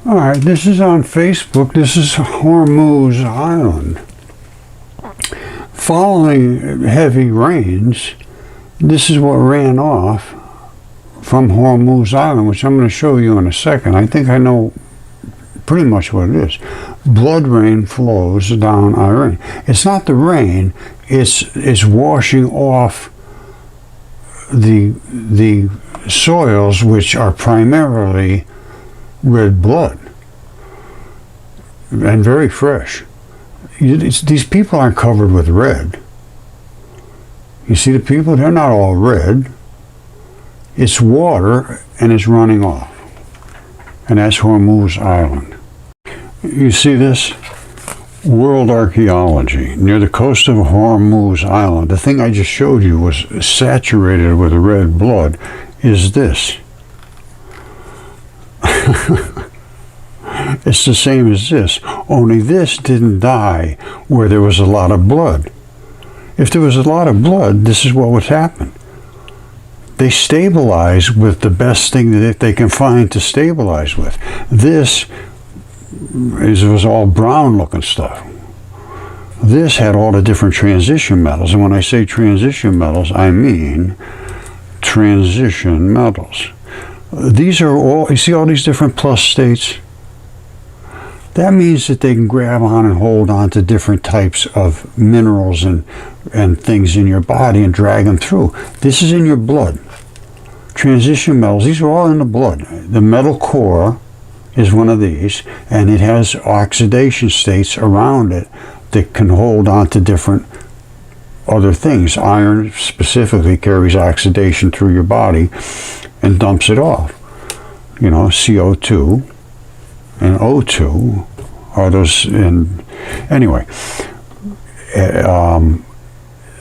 All right, this is on Facebook. This is Hormuz Island. Following heavy rains, this is what ran off from Hormuz Island, which I'm going to show you in a second. I think I know pretty much what it is. Blood rain flows down Iran. It's not the rain, it's washing off the soils, which are primarily red blood and very fresh. These people aren't covered with red. You see the people, they're not all red. It's water and it's running off. And that's Hormuz Island. You see this? World archaeology. Near the coast of Hormuz Island, the thing I just showed you was saturated with red blood, is this. It's the same as this, only this didn't die where there was a lot of blood. If there was a lot of blood, this is what would happen. They stabilize with the best thing that they can find to stabilize with. This was all brown looking stuff. This had all the different transition metals, and when I say transition metals, I mean transition metals. These are all, you see all these different plus states? That means that they can grab on and hold on to different types of minerals and things in your body and drag them through. This is in your blood. Transition metals, these are all in the blood. The metal core is one of these, and it has oxidation states around it that can hold on to different other things. Iron specifically carries oxidation through your body and dumps it off. You know, CO2 and O2 are those. And anyway,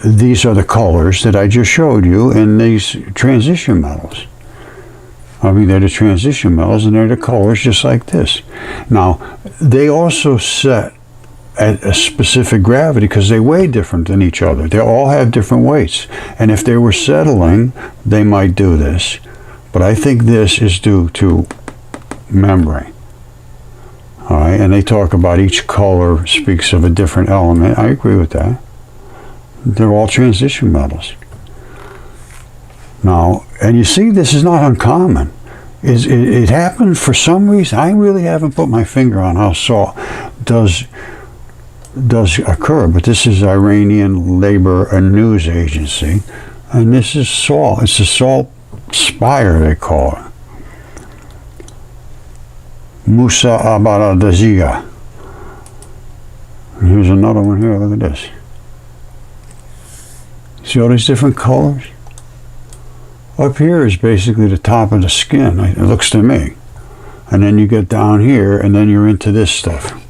these are the colors that I just showed you in these transition metals. I mean, they're the transition metals and they're the colors just like this. Now, they also set at a specific gravity because they weigh different than each other. They all have different weights. And if they were settling, they might do this. But I think this is due to membrane. All right, and they talk about each color speaks of a different element. I agree with that. They're all transition metals. Now, and you see, this is not uncommon. It happened for some reason. I really haven't put my finger on how salt does occur, but this is Iranian Labor and News Agency, and this is salt. It's a salt spire, they call it. Musa Abaradaziga. And here's another one here. Look at this. See all these different colors? Up here is basically the top of the skin, it looks to me. And then you get down here, and then you're into this stuff.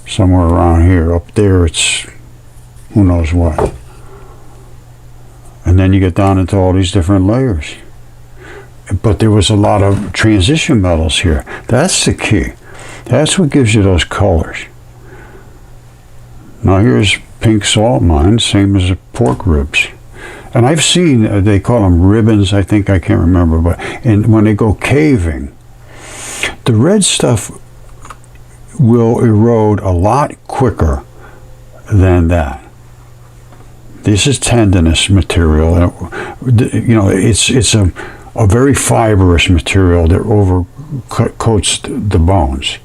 Somewhere around here. Up there, it's who knows what. And then you get down into all these different layers. But there was a lot of transition metals here. That's the key. That's what gives you those colors. Now here's pink salt mines, same as the pork ribs. And I've seen, they call them ribbons, I think, I can't remember, but when they go caving, the red stuff will erode a lot quicker than that. This is tendinous material. You know, it's a very fibrous material that overcoats the bones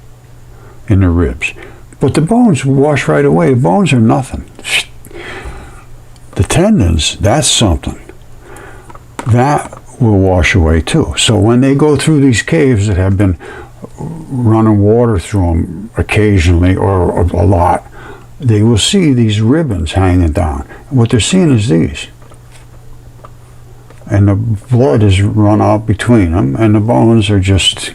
in the ribs. But the bones wash right away. The bones are nothing. The tendons, that's something. That will wash away too. So when they go through these caves that have been running water through them occasionally or a lot, they will see these ribbons hanging down. What they're seeing is these. And the blood is run out between them, and the bones are just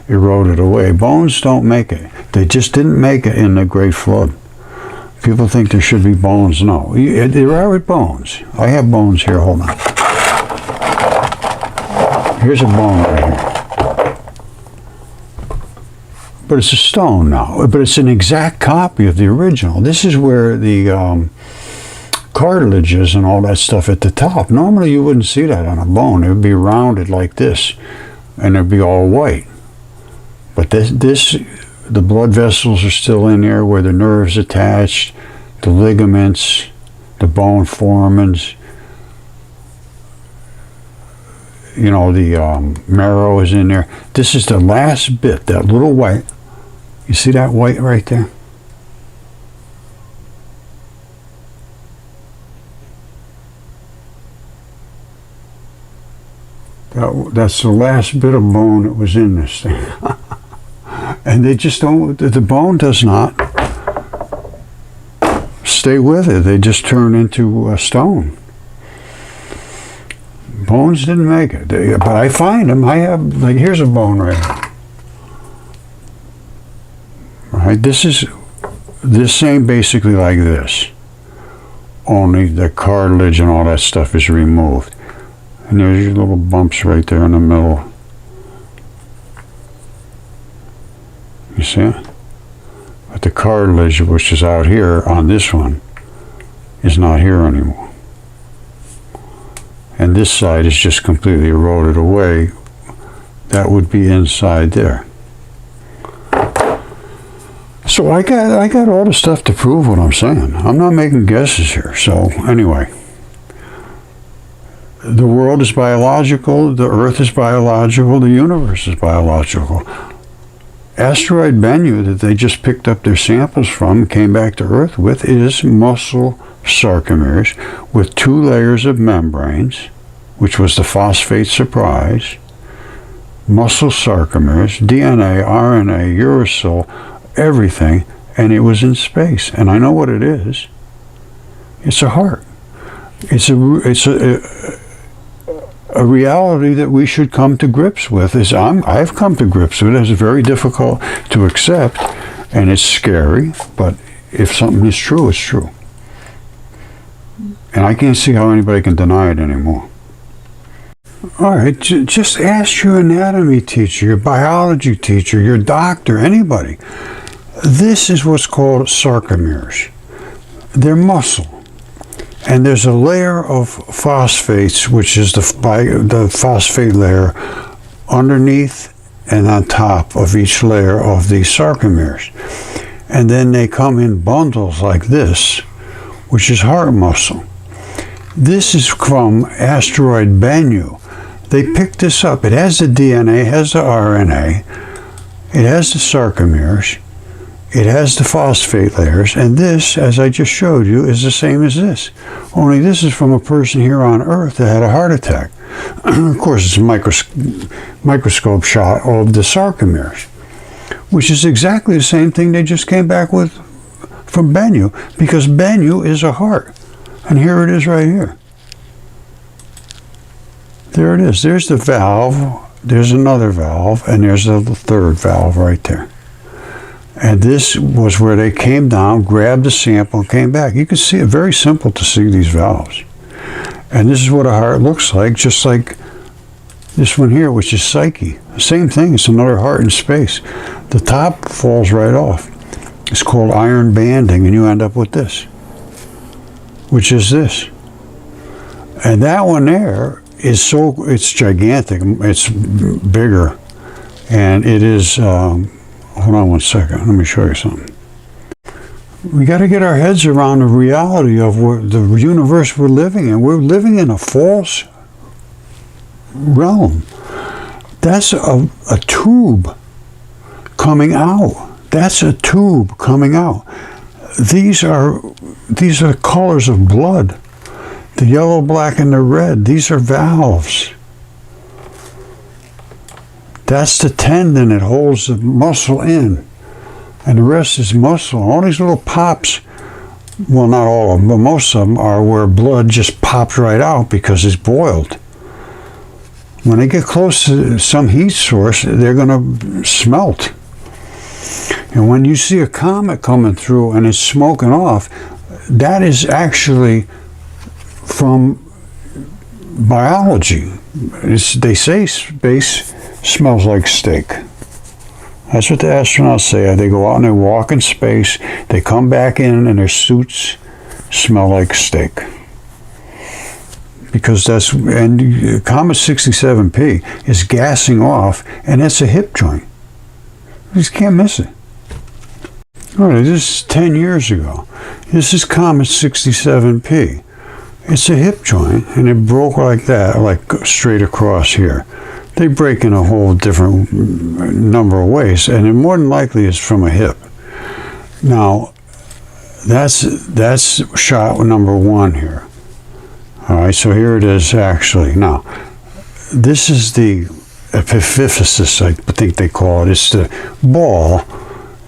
eroded away. Bones don't make it. They just didn't make it in the Great Flood. People think there should be bones. No, there are bones. I have bones here. Hold on. Here's a bone right here. But it's a stone now. But it's an exact copy of the original. This is where the cartilages and all that stuff at the top. Normally you wouldn't see that on a bone. It would be rounded like this, and it'd be all white. But the blood vessels are still in there where the nerves attached, the ligaments, the bone foramens. You know, the marrow is in there. This is the last bit, that little white. You see that white right there? That's the last bit of bone that was in this thing. And they just don't, the bone does not stay with it. They just turn into a stone. Bones didn't make it. But I find them. I have, like, here's a bone right here. Right? This is the same basically like this. Only the cartilage and all that stuff is removed. And there's your little bumps right there in the middle. You see it? But the cartilage, which is out here on this one, is not here anymore. And this side is just completely eroded away. That would be inside there. So I got all the stuff to prove what I'm saying. I'm not making guesses here. So anyway, the world is biological, the earth is biological, the universe is biological. Asteroid Bennu that they just picked up their samples from, came back to Earth with, is muscle sarcomeres with 2 layers of membranes, which was the phosphate surprise, muscle sarcomeres, DNA, RNA, uracil, everything, and it was in space. And I know what it is. It's a heart. It's a reality that we should come to grips with. I've come to grips with it. It's very difficult to accept, and it's scary, but if something is true, it's true. And I can't see how anybody can deny it anymore. All right, just ask your anatomy teacher, your biology teacher, your doctor, anybody. This is what's called sarcomeres. They're muscle. And there's a layer of phosphates, which is the phosphate layer underneath and on top of each layer of these sarcomeres. And then they come in bundles like this, which is heart muscle. This is from asteroid Bennu. They picked this up. It has the DNA, has the RNA, it has the sarcomeres, it has the phosphate layers, and this, as I just showed you, is the same as this. Only this is from a person here on Earth that had a heart attack. Of course, it's a microscope shot of the sarcomeres, which is exactly the same thing they just came back with from Bennu, because Bennu is a heart. And here it is right here. There it is. There's the valve, there's another valve, and there's the third valve right there. And this was where they came down, grabbed the sample, and came back. You can see it, very simple to see these valves. And this is what a heart looks like, just like this one here, which is Psyche. Same thing, it's another heart in space. The top falls right off. It's called iron banding, and you end up with this, which is this. And that one there is it's gigantic, it's bigger, and it is, hold on one second, let me show you something. We got to get our heads around the reality of the universe we're living in. We're living in a false realm. That's a tube coming out. That's a tube coming out. These are the colors of blood. The yellow, black, and the red. These are valves. That's the tendon that holds the muscle in. And the rest is muscle. All these little pops, well, not all of them, but most of them are where blood just pops right out because it's boiled. When they get close to some heat source, they're going to smelt. And when you see a comet coming through and it's smoking off, that is actually from biology. They say space smells like steak. That's what the astronauts say. They go out and they walk in space, they come back in and their suits smell like steak. Because and Comet 67P is gassing off, and it's a hip joint. You just can't miss it. All right, this is 10 years ago. This is Comet 67P. It's a hip joint, and it broke like that, like straight across here. They break in a whole different number of ways, and it more than likely is from a hip. Now, that's shot number 1 here. All right, so here it is actually. Now, this is the epiphysis, I think they call it. It's the ball,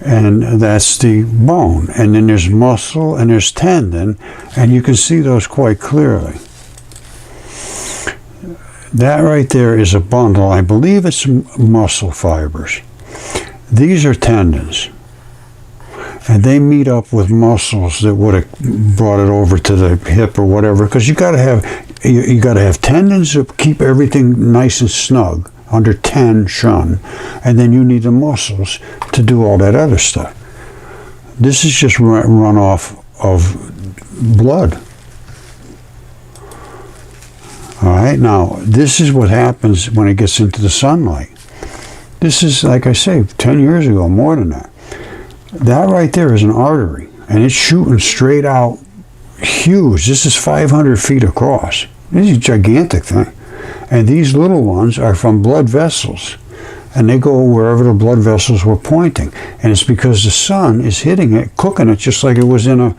and that's the bone. And then there's muscle and there's tendon, and you can see those quite clearly. That right there is a bundle. I believe it's muscle fibers. These are tendons. And they meet up with muscles that would have brought it over to the hip or whatever, because you got to have tendons to keep everything nice and snug under tension, and then you need the muscles to do all that other stuff. This is just runoff of blood. All right, now this is what happens when it gets into the sunlight. This is, like I say, 10 years ago, more than that. That right there is an artery, and it's shooting straight out, huge. This is 500 feet across. This is a gigantic thing. And these little ones are from blood vessels, and they go wherever the blood vessels were pointing. And it's because the sun is hitting it, cooking it just like it was in a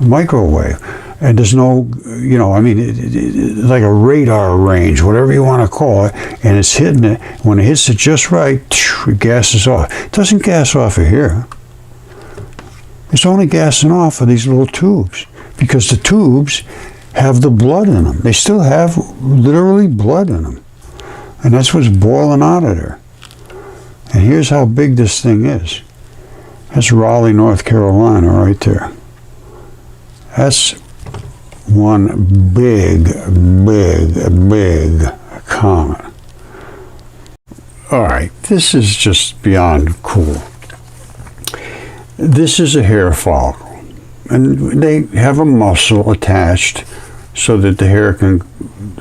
microwave. And there's no, it's like a radar range, whatever you want to call it, and it's hitting it. When it hits it just right, it gases off. It doesn't gas off of here. It's only gassing off of these little tubes, because the tubes have the blood in them. They still have literally blood in them. And that's what's boiling out of there. And here's how big this thing is. That's Raleigh, North Carolina right there. That's one big comet. All right, this is just beyond cool. This is a hair follicle, and they have a muscle attached so that the hair can,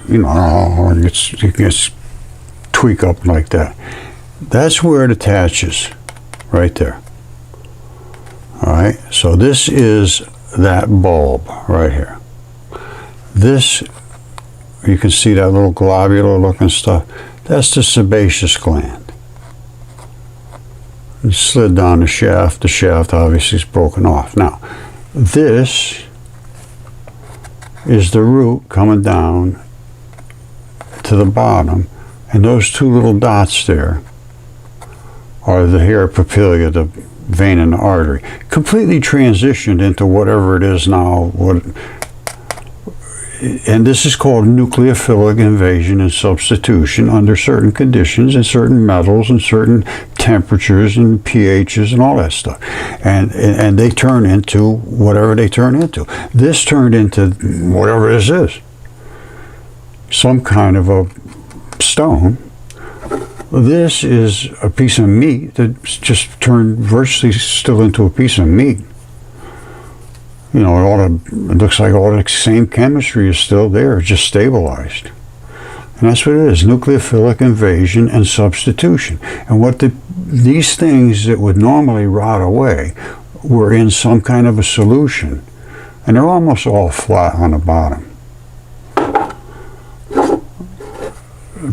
it gets tweak up like that. That's where it attaches, right there. All right, so this is that bulb right here. This, you can see that little globular looking stuff. That's the sebaceous gland. It slid down the shaft. The shaft obviously is broken off. Now, this is the root coming down to the bottom, and those two little dots there are the hair papilla, the vein and the artery. Completely transitioned into whatever it is now. And this is called nucleophilic invasion and substitution under certain conditions and certain metals and certain temperatures and pHs and all that stuff. And they turn into whatever they turn into. This turned into whatever this is. Some kind of a stone. This is a piece of meat that just turned virtually still into a piece of meat. It looks like all the same chemistry is still there, just stabilized. And that's what it is, nucleophilic invasion and substitution. And what these things that would normally rot away were in some kind of a solution. And they're almost all flat on the bottom.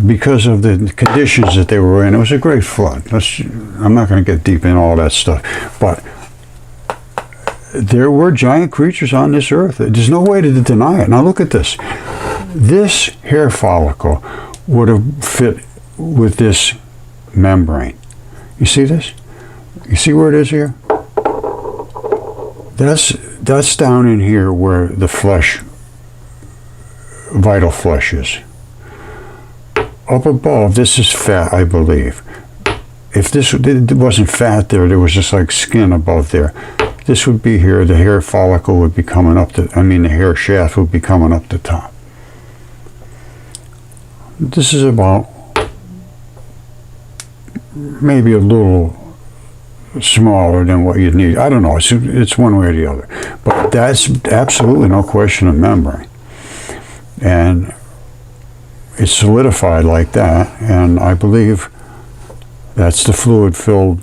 Because of the conditions that they were in, it was a great flood. I'm not going to get deep in all that stuff. But there were giant creatures on this earth. There's no way to deny it. Now look at this. This hair follicle would have fit with this membrane. You see this? You see where it is here? That's down in here where the flesh, vital flesh is. Up above, this is fat, I believe. If it wasn't fat there was just like skin above there. This would be here, the hair follicle would be coming up the hair shaft would be coming up the top. This is about maybe a little smaller than what you'd need. I don't know, it's one way or the other. But that's absolutely no question of membrane. And it's solidified like that, and I believe that's the fluid-filled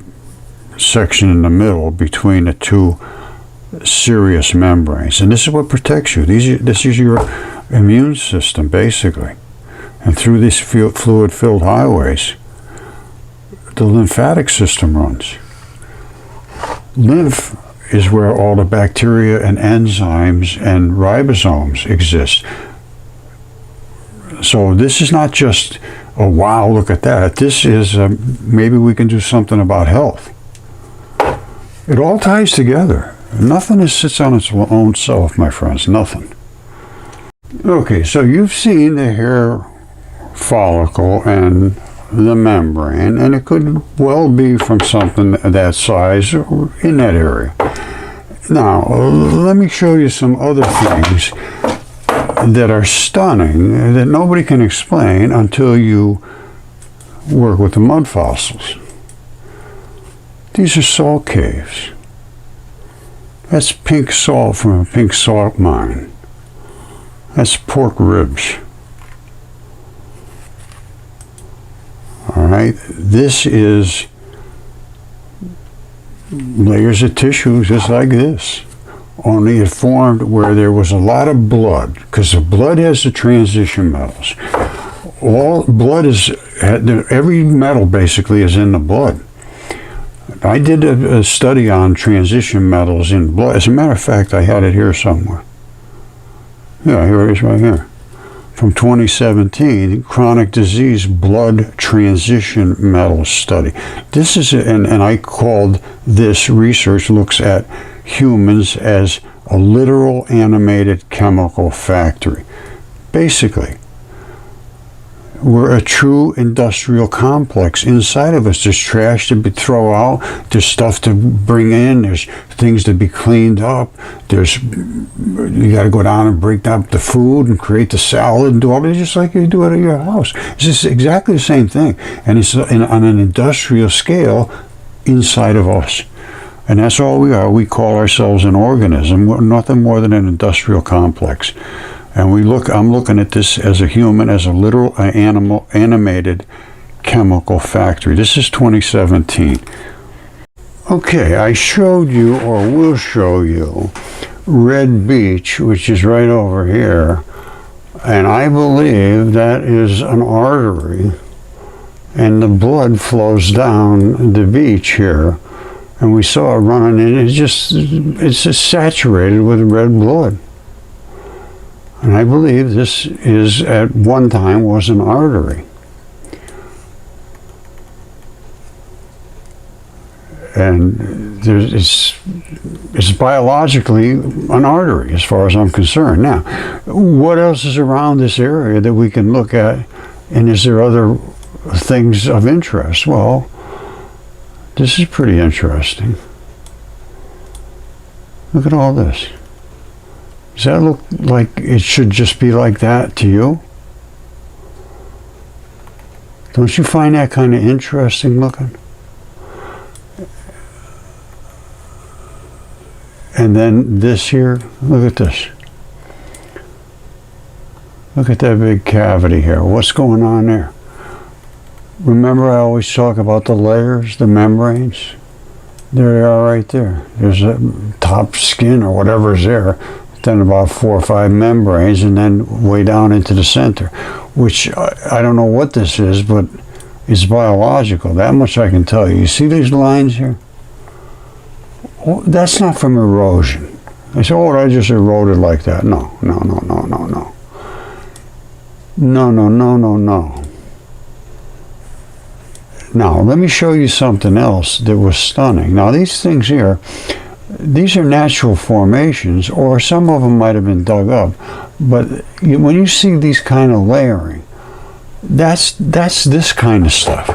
section in the middle between the two serous membranes. And this is what protects you. This is your immune system, basically. And through these fluid-filled highways, the lymphatic system runs. Lymph is where all the bacteria and enzymes and ribosomes exist. So this is not just, oh wow, look at that. This is, maybe we can do something about health. It all ties together. Nothing sits on its own self, my friends, nothing. Okay, so you've seen the hair follicle and the membrane, and it could well be from something that size in that area. Now, let me show you some other things that are stunning that nobody can explain until you work with the mud fossils. These are salt caves. That's pink salt from a pink salt mine. That's pork ribs. All right, this is layers of tissue just like this. Only it formed where there was a lot of blood, because the blood has the transition metals. All blood is, every metal basically is in the blood. I did a study on transition metals in blood. As a matter of fact, I had it here somewhere. Yeah, here it is right here. From 2017, Chronic Disease Blood Transition Metals Study. This is, and I called this research looks at humans as a literal animated chemical factory. Basically, we're a true industrial complex. Inside of us, there's trash to throw out, there's stuff to bring in, there's things to be cleaned up, you got to go down and break up the food and create the salad and do all that just like you do it at your house. It's just exactly the same thing, and it's on an industrial scale inside of us. And that's all we are. We call ourselves an organism. We're nothing more than an industrial complex. And I'm looking at this as a human, as a literal animated chemical factory. This is 2017. Okay, I showed you, or will show you, Red Beach, which is right over here. And I believe that is an artery. And the blood flows down the beach here. And we saw it running in. It's just saturated with red blood. And I believe this is, at one time, was an artery. And it's biologically an artery, as far as I'm concerned. Now, what else is around this area that we can look at? And is there other things of interest? Well, this is pretty interesting. Look at all this. Does that look like it should just be like that to you? Don't you find that kind of interesting looking? And then this here, look at this. Look at that big cavity here. What's going on there? Remember I always talk about the layers, the membranes? There they are right there. There's a top skin or whatever's there. Then about 4 or 5 membranes, and then way down into the center, which I don't know what this is, but it's biological. That much I can tell you. You see these lines here? Oh, that's not from erosion. I say, oh, I just eroded like that. No, no, no, no, no, no. No, no, no, no, no. Now, let me show you something else that was stunning. Now, these things here, these are natural formations, or some of them might have been dug up. But when you see these kind of layering, that's this kind of stuff.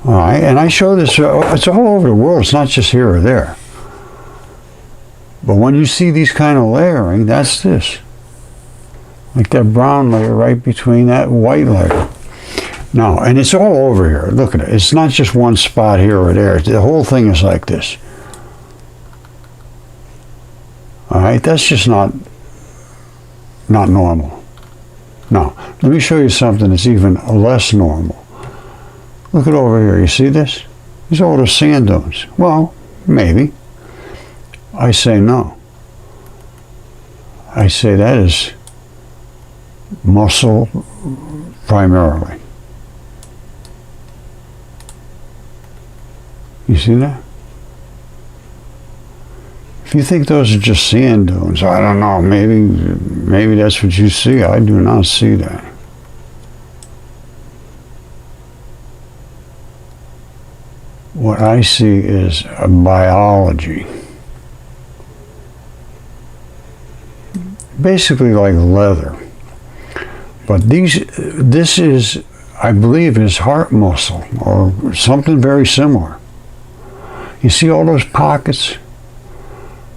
All right, and I show this, it's all over the world. It's not just here or there. But when you see these kind of layering, that's this. Like that brown layer right between that white layer. Now, and it's all over here. Look at it. It's not just one spot here or there. The whole thing is like this. All right, that's just not normal. Now, let me show you something that's even less normal. Look at over here. You see this? These are all the sand dunes. Well, maybe. I say no. I say that is muscle primarily. You see that? If you think those are just sand dunes, I don't know, maybe that's what you see. I do not see that. What I see is a biology. Basically like leather. But this is, I believe, is heart muscle or something very similar. You see all those pockets?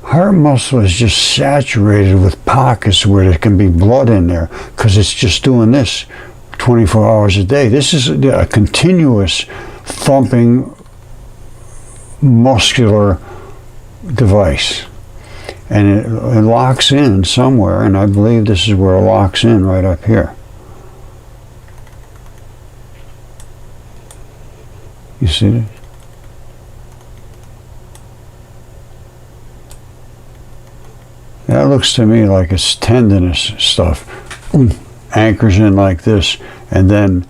Heart muscle is just saturated with pockets where there can be blood in there because it's just doing this 24 hours a day. This is a continuous thumping muscular device. And it locks in somewhere, and I believe this is where it locks in, right up here. You see this? That looks to me like it's tendinous stuff. Anchors in like this, and then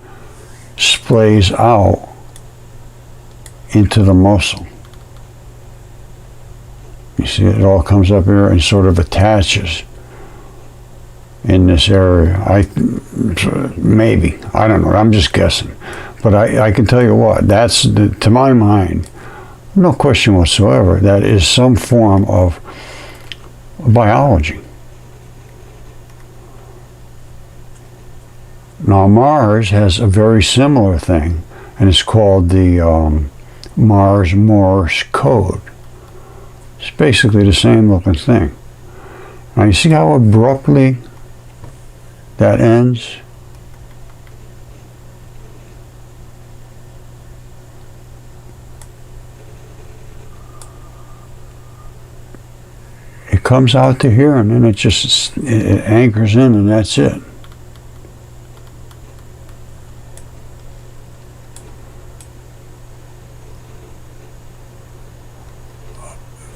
splays out into the muscle. You see, it all comes up here and sort of attaches in this area. Maybe, I don't know, I'm just guessing. But I can tell you what, that's, to my mind, no question whatsoever, that is some form of biology. Now Mars has a very similar thing, and it's called the Mars Morse code. It's basically the same looking thing. Now you see how abruptly that ends? It comes out to here and then it anchors in and that's it.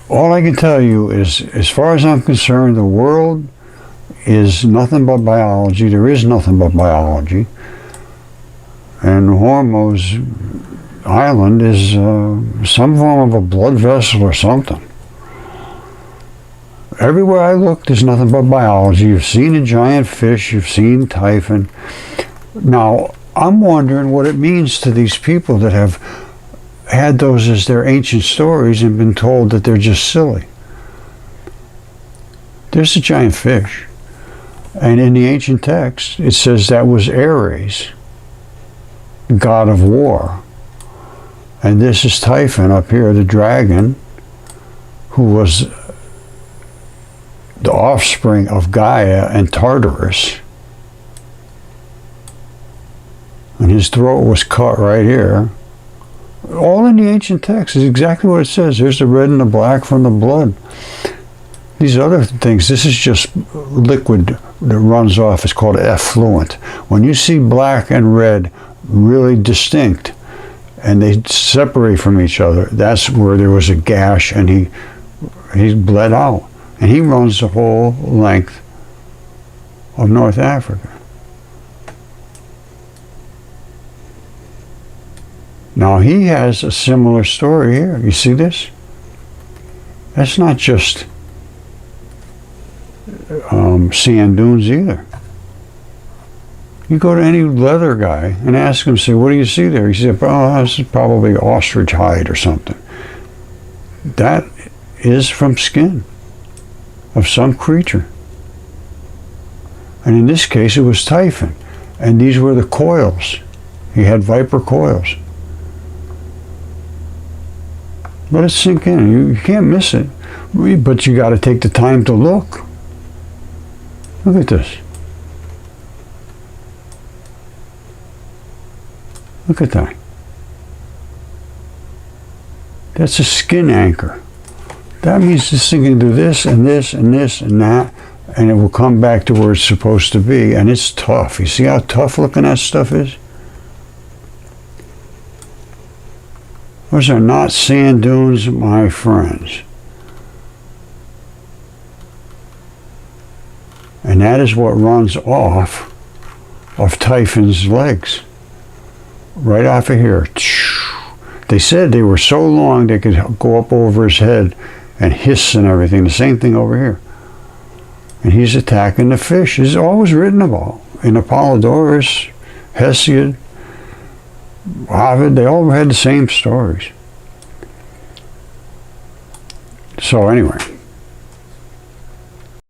All I can tell you is, as far as I'm concerned, the world is nothing but biology. There is nothing but biology. And Hormuz Island is some form of a blood vessel or something. Everywhere I look, there's nothing but biology. You've seen a giant fish. You've seen typhon. Now, I'm wondering what it means to these people that have had those as their ancient stories and been told that they're just silly. There's a giant fish, and in the ancient text it says that was Ares, god of war, and this is Typhon up here, the dragon, who was the offspring of Gaia and Tartarus, and his throat was cut right here. All in the ancient text is exactly what it says. There's the red and the black from the blood. These other things, this is just liquid that runs off. It's called effluent. When you see black and red really distinct and they separate from each other, that's where there was a gash and he bled out. And he runs the whole length of North Africa. Now he has a similar story here. You see this? That's not just sand dunes either. You go to any leather guy and ask him, say, what do you see there? He said, oh, this is probably ostrich hide or something. That is from skin of some creature. And in this case, it was Typhon. And these were the coils. He had viper coils. Let it sink in. You can't miss it. But you got to take the time to look. Look at this. Look at that. That's a skin anchor. That means this thing can do this and this and this and that, and it will come back to where it's supposed to be, and it's tough. You see how tough looking that stuff is? Those are not sand dunes, my friends. And that is what runs off of Typhon's legs. Right off of here. They said they were so long they could go up over his head and hiss and everything. The same thing over here. And he's attacking the fish. It's always written about. In Apollodorus, Hesiod, Ovid, they all had the same stories. So anyway.